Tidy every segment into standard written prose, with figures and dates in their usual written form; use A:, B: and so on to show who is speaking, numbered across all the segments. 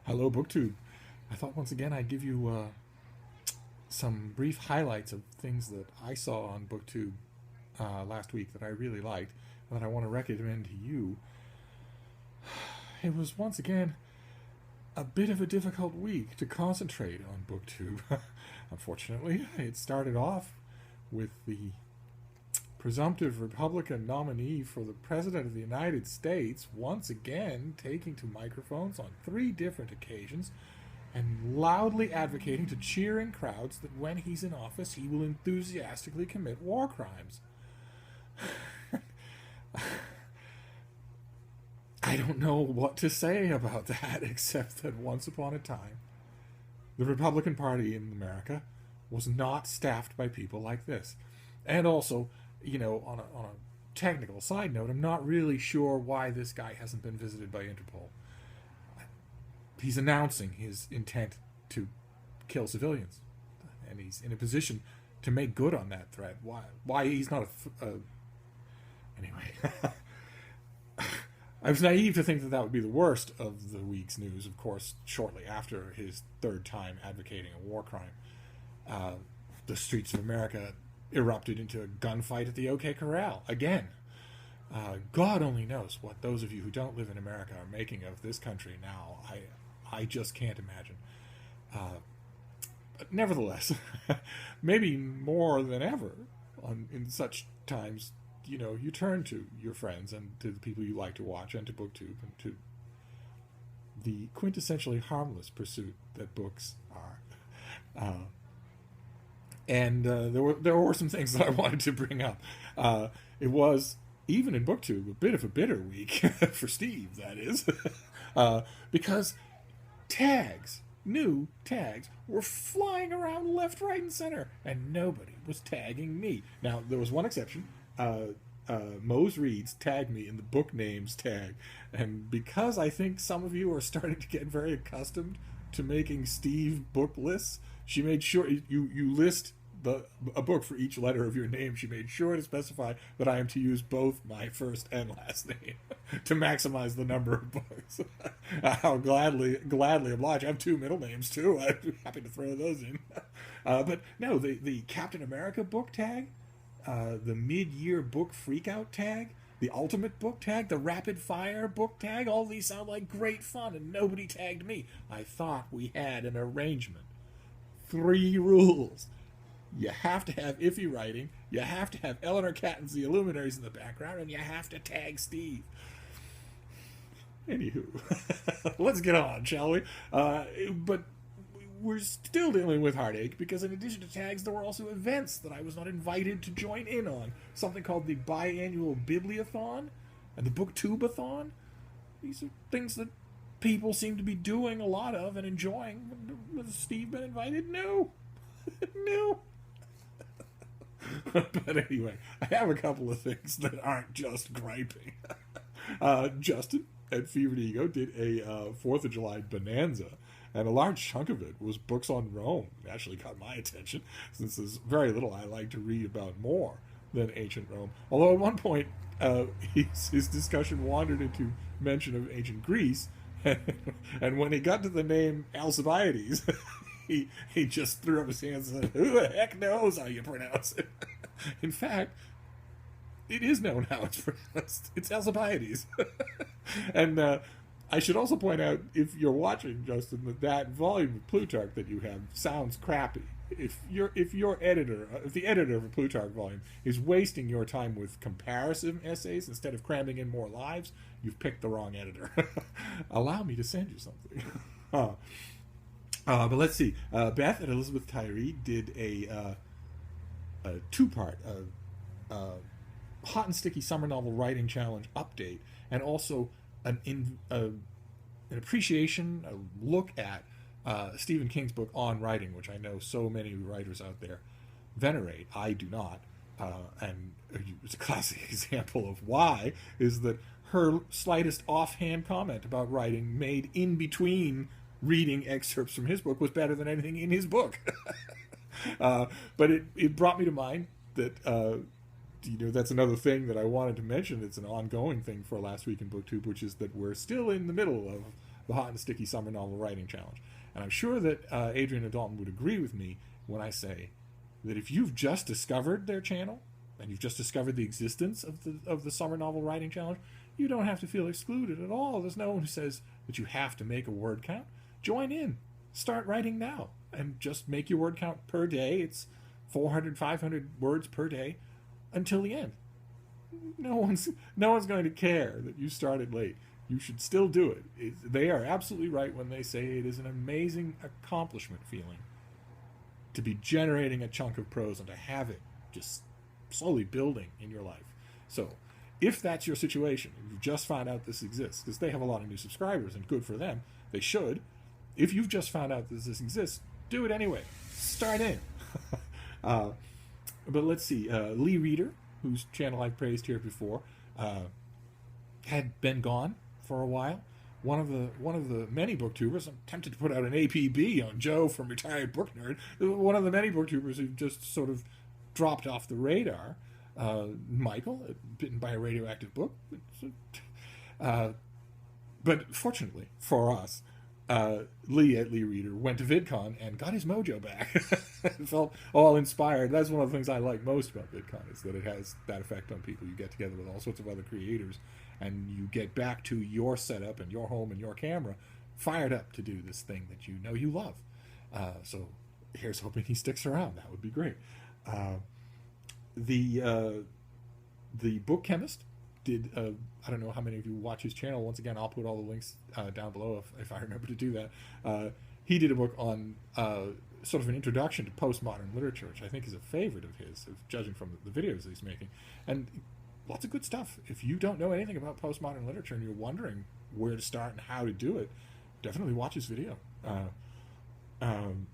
A: Hello, BookTube. I thought once again I'd give you some brief highlights of things that I saw on BookTube last week that I really liked and that I want to recommend to you. It was once again a bit of a difficult week to concentrate on BookTube. Unfortunately, it started off with the presumptive Republican nominee for the President of the United States once again taking to microphones on 3 different occasions and loudly advocating to cheering crowds that when he's in office he will enthusiastically commit war crimes. I don't know what to say about that except that once upon a time the Republican Party in America was not staffed by people like this. And also, on a technical side note, I'm not really sure why this guy hasn't been visited by Interpol. He's announcing his intent to kill civilians, and he's in a position to make good on that threat. Why he's not anyway. I was naive to think that that would be the worst of the week's news. Of course, shortly after his 3rd time advocating a war crime, the streets of America erupted into a gunfight at the OK Corral again. God only knows what those of you who don't live in America are making of this country now. I just can't imagine. But nevertheless, maybe more than ever in such times, you turn to your friends and to the people you like to watch and to BookTube and to the quintessentially harmless pursuit that books are. And there were some things that I wanted to bring up. It was, even in BookTube, a bit of a bitter week for Steve, that is, because new tags, were flying around left, right, and center, and nobody was tagging me. Now, there was one exception. Mo's Reads tagged me in the book names tag, and because I think some of you are starting to get very accustomed to making Steve book lists, she made sure you list a book for each letter of your name. She made sure to specify that I am to use both my first and last name to maximize the number of books. I'll gladly oblige. I have 2 middle names too. I'd be happy to throw those in. But no, the Captain America book tag, the mid-year book freakout tag, the ultimate book tag, the rapid fire book tag, all these sound like great fun, and nobody tagged me. I thought we had an arrangement. 3 rules. You have to have iffy writing, you have to have Eleanor Catton's The Illuminaries in the background, and you have to tag Steve. Anywho, let's get on, shall we? But we're still dealing with heartache, because in addition to tags, there were also events that I was not invited to join in on. Something called the biannual Bibliothon and the BookTube-a-thon. These are things that people seem to be doing a lot of and enjoying. Has Steve been invited? No. No. But anyway, I have a couple of things that aren't just griping. Justin at Feveredego did a 4th of July bonanza, and a large chunk of it was books on Rome. It actually caught my attention, since there's very little I like to read about more than ancient Rome. Although at one point, his discussion wandered into mention of ancient Greece, and when he got to the name Alcibiades, he just threw up his hands and said, "Who the heck knows how you pronounce it?" In fact, it is known how it's pronounced. It's Alcibiades. And I should also point out, if you're watching, Justin, that volume of Plutarch that you have sounds crappy. If the editor of a Plutarch volume is wasting your time with comparison essays instead of cramming in more lives, you've picked the wrong editor. Allow me to send you something. But let's see. Beth and Elizabeth Tyree did a 2-part hot and sticky summer novel writing challenge update, and also an appreciation, a look at Stephen King's book On Writing, which I know so many writers out there venerate. I do not. And it's a classic example of why is that her slightest offhand comment about writing made in between reading excerpts from his book was better than anything in his book. But it brought me to mind that that's another thing that I wanted to mention. It's an ongoing thing for last week in BookTube, which is that we're still in the middle the Hot and Sticky Summer Novel Writing Challenge. And I'm sure that Adrian and Dalton would agree with me when I say that if you've just discovered their channel and you've just discovered the existence of the Summer Novel Writing Challenge, you don't have to feel excluded at all. There's no one who says that you have to make a word count. Join in. Start writing now and just make your word count per day. It's 400, 500 words per day until the end. No one's going to care that you started late. You should still do it. They are absolutely right when they say it is an amazing accomplishment feeling to be generating a chunk of prose and to have it just slowly building in your life. So if that's your situation, and you've just found out this exists, because they have a lot of new subscribers, and good for them, they should. If you've just found out that this exists, do it anyway. Start in. But let's see. LeeReader, whose channel I've praised here before, had been gone for a while. One of the many booktubers, I'm tempted to put out an APB on Joe from Retired Book Nerd, one of the many booktubers who just sort of dropped off the radar. Michael, bitten by a radioactive book. But fortunately for us, Lee at LeeReader went to VidCon and got his mojo back. Felt all inspired. That's one of the things I like most about VidCon, is that it has that effect on people. You get together with all sorts of other creators and you get back to your setup and your home and your camera fired up to do this thing that you know you love. So here's hoping he sticks around. That would be great. The BookChemist did, I don't know how many of you watch his channel. Once again, I'll put all the links down below if I remember to do that. He did a book on sort of an introduction to postmodern literature, which I think is a favorite of his, judging from the videos he's making. And lots of good stuff. If you don't know anything about postmodern literature and you're wondering where to start and how to do it, definitely watch his video. And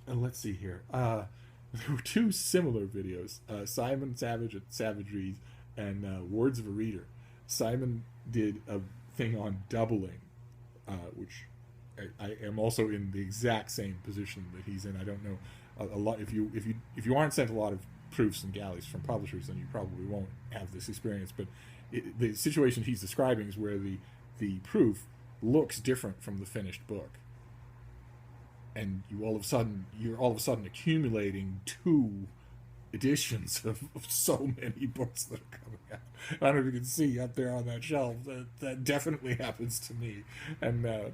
A: let's see here. There were two similar videos, Simon Savage at SavidgeReads and Words of a Reader. Simon did a thing on doubling, which I am also in the exact same position that he's in. I don't know a lot. If you aren't sent a lot of proofs and galleys from publishers, then you probably won't have this experience. But the situation he's describing is where the proof looks different from the finished book. And you're all of a sudden accumulating 2 editions of so many books that are coming out. I don't know if you can see up there on that shelf. That definitely happens to me, and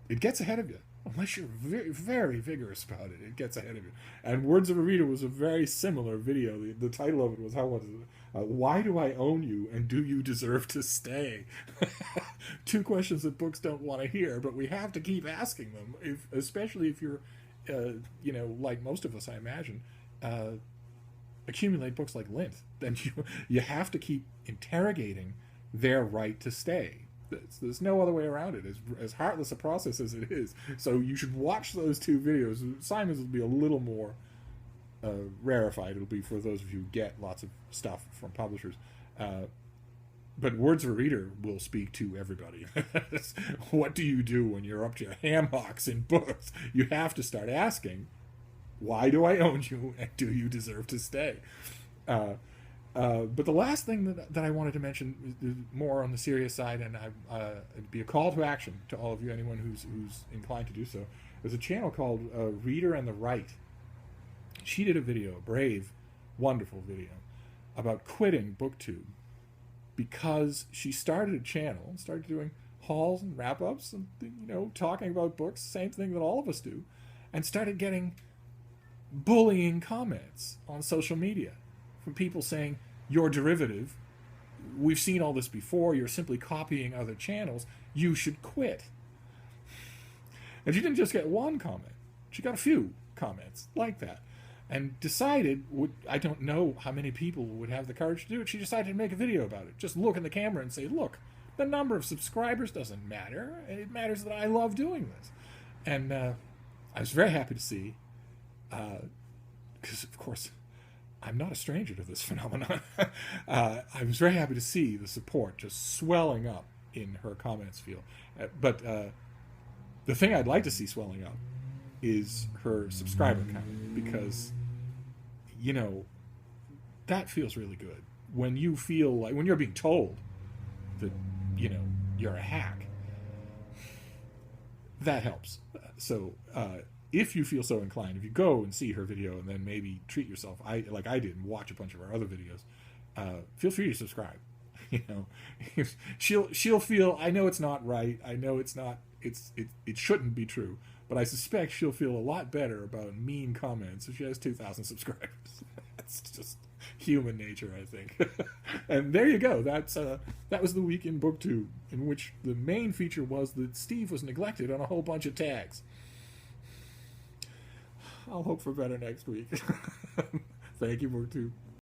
A: it gets ahead of you unless you're very, very vigorous about it. It gets ahead of you. And Words of a Reader was a very similar video. The title of it was Why Do I Own You and Do You Deserve to Stay? 2 questions that books don't want to hear, but we have to keep asking them, especially if you're, like most of us, I imagine, accumulate books like Lint. Then you have to keep interrogating their right to stay. There's no other way around it, as heartless a process as it is. So you should watch those 2 videos. Simon's will be a little more rarefied. It'll be for those of you who get lots of stuff from publishers. But Words of a Reader will speak to everybody. What do you do when you're up to your ham hocks in books? You have to start asking, why do I own you and do you deserve to stay? But the last thing that I wanted to mention is more on the serious side, and it'd be a call to action to all of you, anyone who's inclined to do so. There's a channel called ReaderandtheWrite. She did a video, a brave, wonderful video, about quitting BookTube because she started a channel and started doing hauls and wrap-ups and, talking about books, same thing that all of us do, and started getting bullying comments on social media from people saying, you're derivative, we've seen all this before, you're simply copying other channels, you should quit. And she didn't just get one comment, she got a few comments like that, and decided, I don't know how many people would have the courage to do it, she decided to make a video about it. Just look in the camera and say, look, the number of subscribers doesn't matter, it matters that I love doing this. And I was very happy to see, because of course I'm not a stranger to this phenomenon. I was very happy to see the support just swelling up in her comments field. But the thing I'd like to see swelling up is her subscriber count, because, that feels really good. When you feel like, when you're being told that, you're a hack, that helps. So if you feel so inclined, if you go and see her video and then maybe treat yourself, like I did, and watch a bunch of her other videos, feel free to subscribe. You know, she'll feel, I know it's not right, I know it's not, it shouldn't be true, but I suspect she'll feel a lot better about mean comments if she has 2,000 subscribers. It's just human nature, I think. And there you go. That was the week in BookTube, in which the main feature was that Steve was neglected on a whole bunch of tags. I'll hope for better next week. Thank you, BookTube.